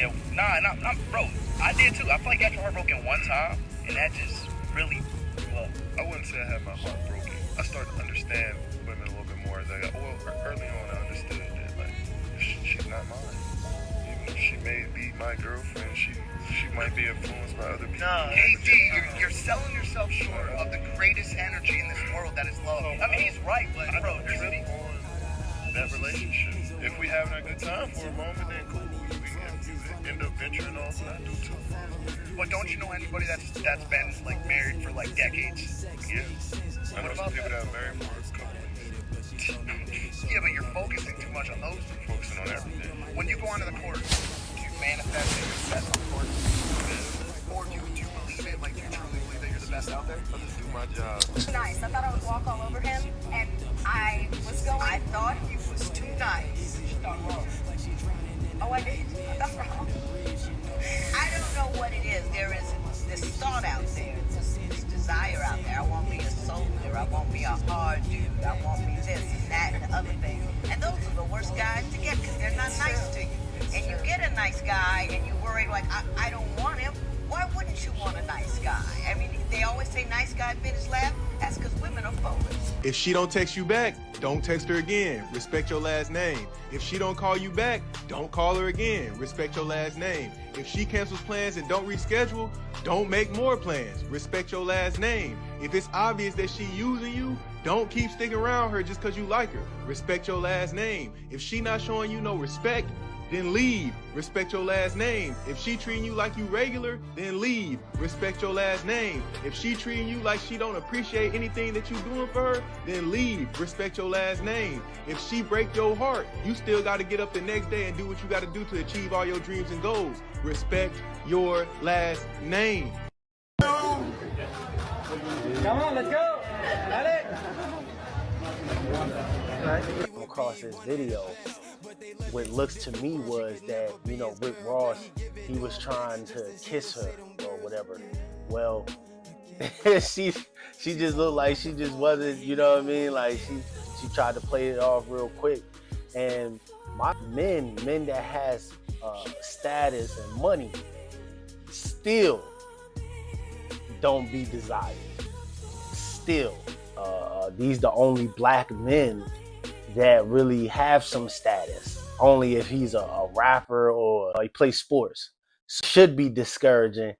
Yeah, nah, bro, I did too. I feel like I got your heart broken one time, and that just really blew up. I wouldn't say I had my heart broken. I started to understand women a little bit more. Early on, I understood that, like, she's not mine. Even if she may be my girlfriend, she might be influenced by other people. No, KD, you're selling yourself short of the greatest energy in this world that is love. I mean, he's right, but bro, I don't trip on that relationship. If we having a good time for a moment, then cool. We end up venturing off, and I do too. But don't you know anybody that's been like married for like decades? Yeah. I know some people that are married for a couple weeks. Yeah, but you're focusing too much on those two. Focusing on everything. When you go onto the court, do you manifest that you're the best on the court? Yeah. Or do you believe it? Like, do you truly believe that you're the best out there? I just do my job. Nice. I thought I would walk all over him, and I thought he was too nice. She thought wrong. Oh, I did. I thought wrong. I don't know what it is. There is this thought out there, this desire out there. I want me a soldier. I want me a hard dude. I want me this and that and the other thing. And those are the worst guys to get because they're not nice to you. And you get a nice guy and you worry like, I don't want him. Why wouldn't you want a nice guy? I mean, they always say nice guy finish last. That's because women are forward. If she don't text you back, don't text her again. Respect your last name. If she don't call you back, don't call her again. Respect your last name. If she cancels plans and don't reschedule, don't make more plans. Respect your last name. If it's obvious that she using you, don't keep sticking around her just because you like her. Respect your last name. If she not showing you no respect, then leave. Respect your last name. If she treating you like you regular, then leave. Respect your last name. If she treating you like she don't appreciate anything that you doing for her, then leave. Respect your last name. If she break your heart, you still got to get up the next day and do what you got to do to achieve all your dreams and goals. Respect your last name. Come on, let's go. Across this video, what looks to me was that, you know, Rick Ross, he was trying to kiss her or whatever. Well, she just looked like she just wasn't, you know what I mean? Like she tried to play it off real quick. And my men that has status and money still don't be desired. Still, these the only black men that really have some status. Only if he's a rapper or he plays sports. So should be discouraging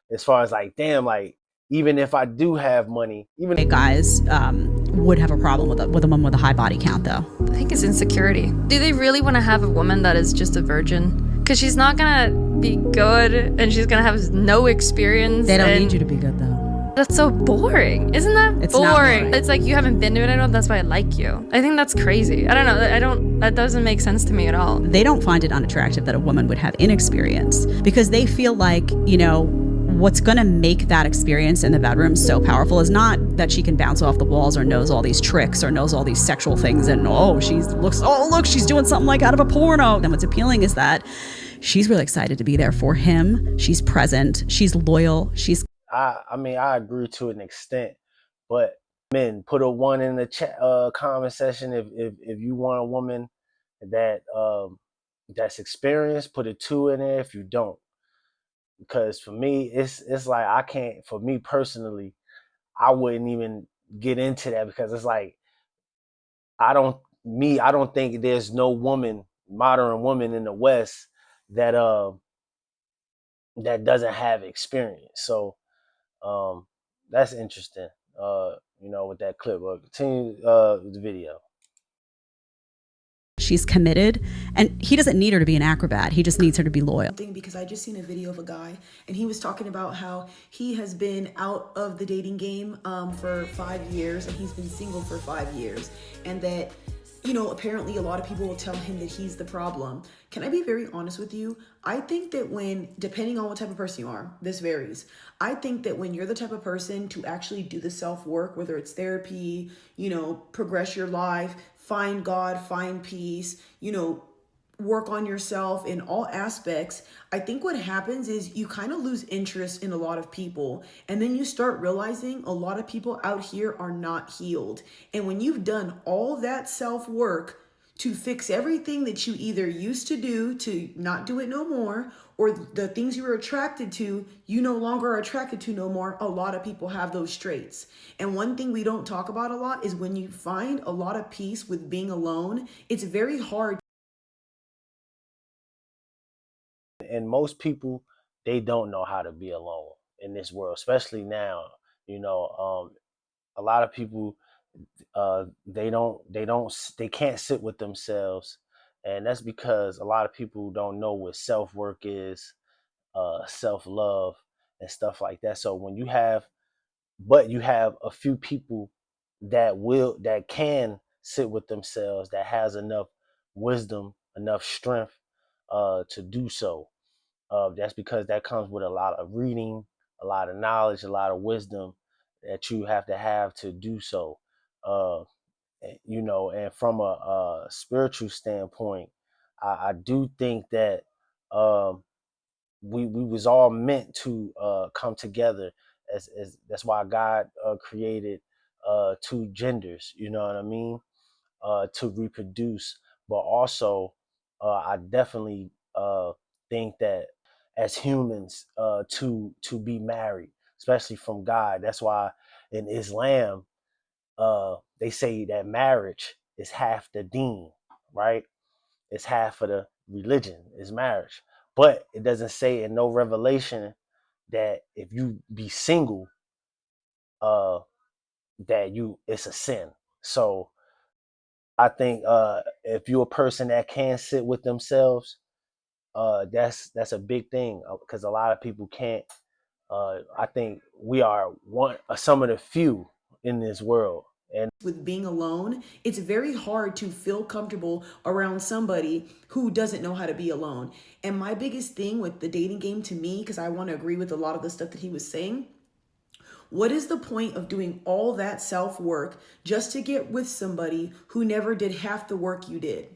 as far as like, damn, like, even if I do have money, even guys would have a problem with a woman with a high body count, though. I think it's insecurity. Do they really want to have a woman that is just a virgin? Because she's not gonna be good and she's gonna have no experience. They don't need you to be good, though. That's so boring. Isn't that It's boring? not boring. It's like you haven't been to it enough, that's why I like you. I think that's crazy. I don't know. That doesn't make sense to me at all. They don't find it unattractive that a woman would have inexperience because they feel like, you know, what's going to make that experience in the bedroom so powerful is not that she can bounce off the walls or knows all these tricks or knows all these sexual things and look, she's doing something like out of a porno. Then what's appealing is that she's really excited to be there for him. She's present. She's loyal. I mean, I agree to an extent, but men, put a 1 in the chat comment section if you want a woman that that's experienced. Put a 2 in there if you don't, because for me, it's like I can't. For me personally, I wouldn't even get into that because it's like I don't think there's no modern woman in the West that that doesn't have experience. So. That's interesting, you know, with that clip. Continue with the video. She's committed, and he doesn't need her to be an acrobat. He just needs her to be loyal. Because I just seen a video of a guy, and he was talking about how he has been out of the dating game for 5 years, and he's been single for 5 years, and that, you know, apparently a lot of people will tell him that he's the problem. Can I be very honest with you? I think that depending on what type of person you are, this varies. I think that when you're the type of person to actually do the self-work, whether it's therapy, you know, progress your life, find God, find peace, you know, work on yourself in all aspects, I think what happens is you kind of lose interest in a lot of people. And then you start realizing a lot of people out here are not healed. And when you've done all that self-work to fix everything that you either used to do to not do it no more, or the things you were attracted to, you no longer are attracted to no more. A lot of people have those traits. And one thing we don't talk about a lot is when you find a lot of peace with being alone, it's very hard. And most people, they don't know how to be alone in this world, especially now. A lot of people, they can't sit with themselves, and that's because a lot of people don't know what self-work is, self-love, and stuff like that. So when you have a few people that can sit with themselves, that has enough wisdom, enough strength to do so. That's because that comes with a lot of reading, a lot of knowledge, a lot of wisdom that you have to do so. Uh, and from a spiritual standpoint, I do think that um, we was all meant to come together. As That's why God created two genders. You know what I mean? To reproduce, but also I definitely think that as humans, to be married, especially from God. That's why in Islam, they say that marriage is half the deen, right? It's half of the religion is marriage, but it doesn't say in no revelation that if you be single, uh, that you it's a sin. So I think if you're a person that can sit with themselves, that's a big thing because a lot of people can't. I think we are some of the few in this world, and With being alone, it's very hard to feel comfortable around somebody who doesn't know how to be alone. And my biggest thing with the dating game to me, because I want to agree with a lot of the stuff that he was saying, what is the point of doing all that self work just to get with somebody who never did half the work you did?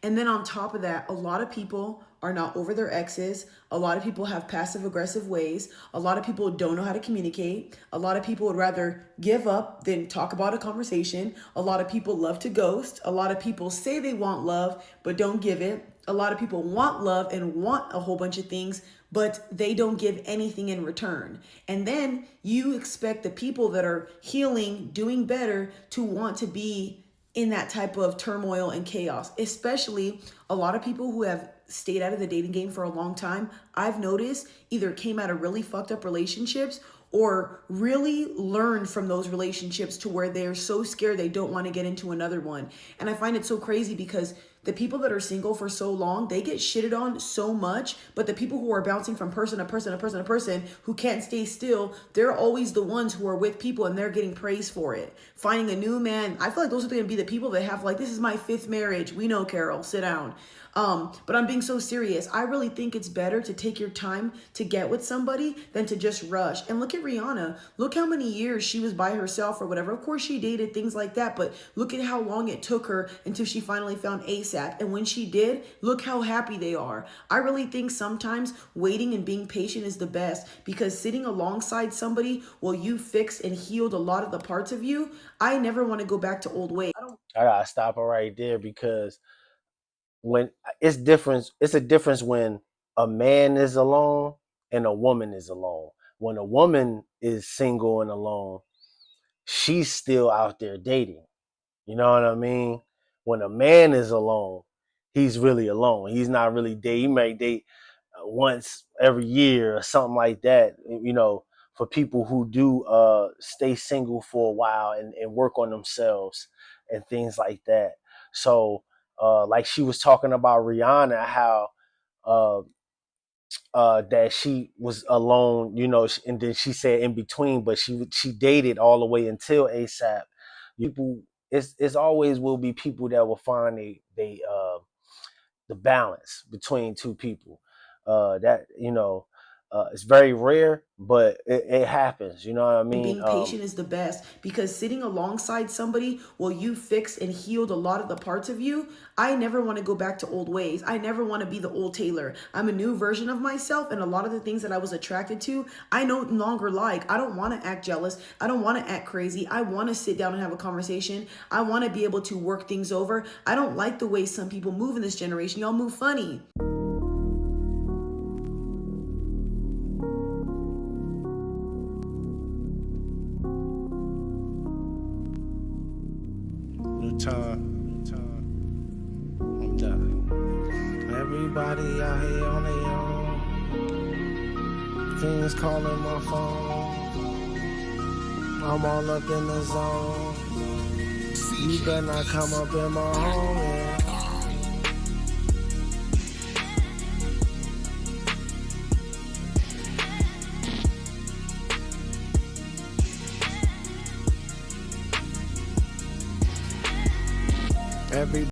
And then on top of that, a lot of people are not over their exes. A lot of people have passive aggressive ways. A lot of people don't know how to communicate. A lot of people would rather give up than talk about a conversation. A lot of people love to ghost. A lot of people say they want love, but don't give it. A lot of people want love and want a whole bunch of things, but they don't give anything in return. And then you expect the people that are healing, doing better, to want to be in that type of turmoil and chaos, especially a lot of people who have stayed out of the dating game for a long time. I've noticed either came out of really fucked up relationships or really learned from those relationships to where they're so scared they don't want to get into another one. And I find it so crazy because the people that are single for so long, they get shitted on so much, but the people who are bouncing from person to person to person to person who can't stay still, they're always the ones who are with people and they're getting praised for it. Finding a new man, I feel like those are going to be the people that have like, this is my fifth marriage. We know, Carol, sit down. But I'm being so serious. I really think it's better to take your time to get with somebody than to just rush. And look at Rihanna. Look how many years she was by herself or whatever. Of course she dated, things like that, but look at how long it took her until she finally found ASAP. And when she did, look how happy they are. I really think sometimes waiting and being patient is the best, because sitting alongside somebody while you fixed and healed a lot of the parts of you, I never want to go back to old ways. I gotta stop it right there because when it's a difference when a man is alone and a woman is alone. When a woman is single and alone, she's still out there dating. You know what I mean? When a man is alone, he's really alone. He's not really dating. He may date once every year or something like that. For people who do stay single for a while and work on themselves and things like that. So like she was talking about Rihanna, how uh, that she was alone, and then she said in between, but she dated all the way until ASAP. People, it's always will be people that will find the balance between two people. That It's very rare, but it happens. You know what I mean? Being patient is the best, because sitting alongside somebody while you fix and healed a lot of the parts of you, I never want to go back to old ways. I never want to be the old Taylor. I'm a new version of myself, and a lot of the things that I was attracted to, I no longer like. I don't want to act jealous. I don't want to act crazy. I want to sit down and have a conversation. I want to be able to work things over. I don't like the way some people move in this generation. Y'all move funny. Time. I'm done. Everybody out here on their own. Things calling my phone. I'm all up in the zone. You better not come up in my home, yeah. Every